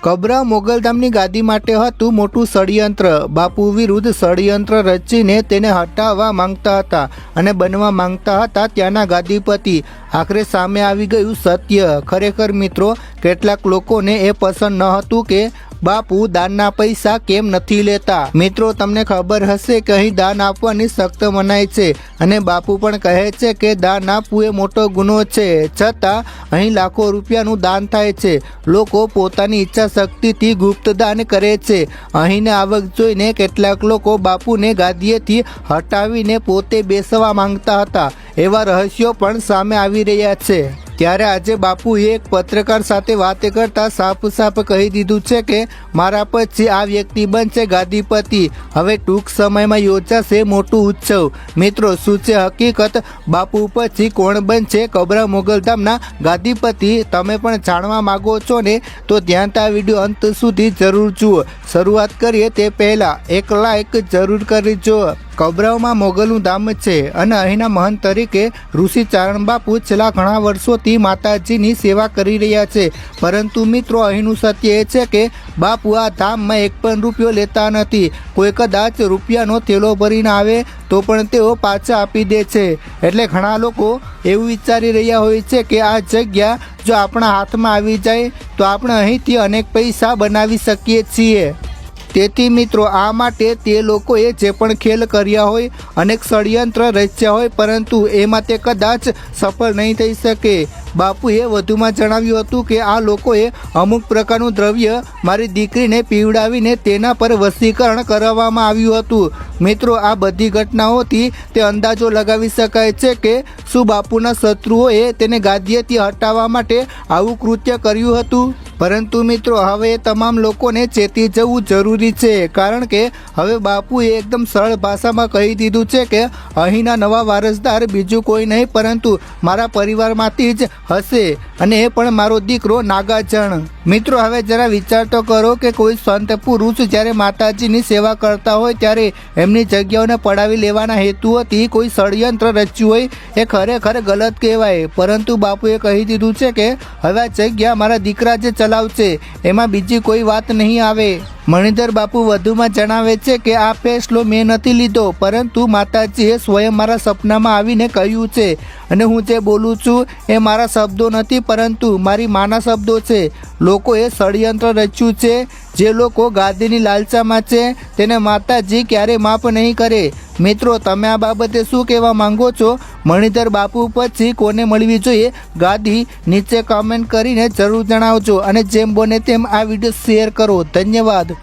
કબરા મોગલધામની ગાદી માટે હતું મોટું ષડયંત્ર। બાપુ વિરુદ્ધ ષડયંત્ર રચીને તેને હટાવવા માંગતા હતા અને બનવા માંગતા હતા ત્યાંના ગાદીપતિ। આખરે સામે આવી ગયું સત્ય। ખરેખર મિત્રો, કેટલાક લોકોને એ પસંદ ન હતું કે બાપુ દાનના પૈસા કેમ નથી લેતા। મિત્રો, તમને ખબર હશે કે અહીં દાન આપવાની સખ્ત મનાઈ છે અને બાપુ પણ કહે છે કે દાન આપવું એ મોટો ગુનો છે, છતાં અહીં લાખો રૂપિયાનું દાન થાય છે। લોકો પોતાની ઈચ્છા શક્તિથી ગુપ્ત દાન કરે છે। અહીંની આવક જોઈને કેટલાક લોકો બાપુને ગાદીએથી હટાવીને પોતે બેસવા માંગતા હતા। એવા રહસ્યો પણ સામે આવી રહ્યા છે। ત્યારે આજે બાપુએ એક પત્રકાર સાથે વાત કરતા સાફ સાફ કહી દીધું છે કે મારા પછી આ વ્યક્તિ બનશે ગાદીપતિ। હવે ટૂંક સમયમાં યોજાશે મોટું ઉત્સવ। મિત્રો, શું છે હકીકત? બાપુ પછી કોણ બનશે કબરા મોગલધામના ગાદીપતિ? તમે પણ જાણવા માંગો છો ને? તો ધ્યાનથી આ વિડીયો અંત સુધી જરૂર જુઓ। શરૂઆત કરીએ તે પહેલાં એક લાઈક જરૂર કરજો। કબરાઓમાં મોગલનું ધામ છે અને અહીંના મહંત તરીકે ઋષિ ચારણ બાપુ છેલ્લા ઘણા વર્ષોથી માતાજીની સેવા કરી રહ્યા છે। પરંતુ મિત્રો, અહીંનું સત્ય એ છે કે બાપુ આ ધામમાં એક પણ રૂપિયો લેતા નથી। કોઈ કદાચ રૂપિયાનો થેલો ભરીને આવે તો પણ તેઓ પાછા આપી દે છે। એટલે ઘણા લોકો એવું વિચારી રહ્યા હોય છે કે આ જગ્યા જો આપણા હાથમાં આવી જાય તો આપણે અહીંથી અનેક પૈસા બનાવી શકીએ છીએ। તેથી મિત્રો, આ માટે તે લોકોએ જે પણ ખેલ કર્યા હોય, અનેક ષડયંત્ર રચ્યા હોય, પરંતુ એમાં તે કદાચ સફળ નહીં થઈ શકે। બાપુએ વધુમાં જણાવ્યું હતું કે આ લોકોએ અમુક પ્રકારનું દ્રવ્ય મારી દીકરીને પીવડાવીને તેના પર વશીકરણ કરવામાં આવ્યું હતું। મિત્રો, આ બધી ઘટનાઓથી તે અંદાજો લગાવી શકાય છે કે શું બાપુના શત્રુઓએ તેને ગાદીએથી હટાવવા માટે આવું કૃત્ય કર્યું હતું। પરંતુ મિત્રો, હવે એ તમામ લોકોને ચેતી જવું જરૂરી છે, કારણ કે હવે બાપુએ એકદમ સરળ ભાષામાં કહી દીધું છે કે અહીંના નવા વારસદાર બીજું કોઈ નહીં પરંતુ મારા પરિવારમાંથી જ હશે, અને એ પણ મારો દીકરો નાગાજણ। મિત્રો, હવે જરા વિચાર તો કરો કે કોઈ સંત પુરુષ જ્યારે માતાજીની સેવા કરતા હોય ત્યારે એમની જગ્યાઓને પડાવી લેવાના હેતુઓથી કોઈ ષડયંત્ર રચ્યું હોય, એ ખરેખર ગલત કહેવાય। પરંતુ બાપુએ કહી દીધું છે કે હવે આ જગ્યા મારા દીકરા જે ચલાવશે, એમાં બીજી કોઈ વાત નહીં આવે। મણિધર બાપુ વધુમાં જણાવે છે કે આ ફેસલો મેં નથી લીધો, પરંતુ માતાજીએ સ્વયં મારા સપનામાં આવીને કહ્યું છે, અને હું જે બોલું છું એ મારા શબ્દો નથી પરંતુ મારી માના શબ્દો છે। લોકોએ ષડયંત્ર રચ્યું છે। જે લોકો ગાદીની લાલચામાં છે તેને માતાજી ક્યારેય માફ નહીં કરે। મિત્રો, તમે આ બાબતે શું કહેવા માંગો છો? મણિધર બાપુ પછી કોને મળવી જોઈએ ગાદી? નીચે કમેન્ટ કરીને જરૂર જણાવજો, અને જેમ બને તેમ આ વિડીયો શેર કરો। ધન્યવાદ।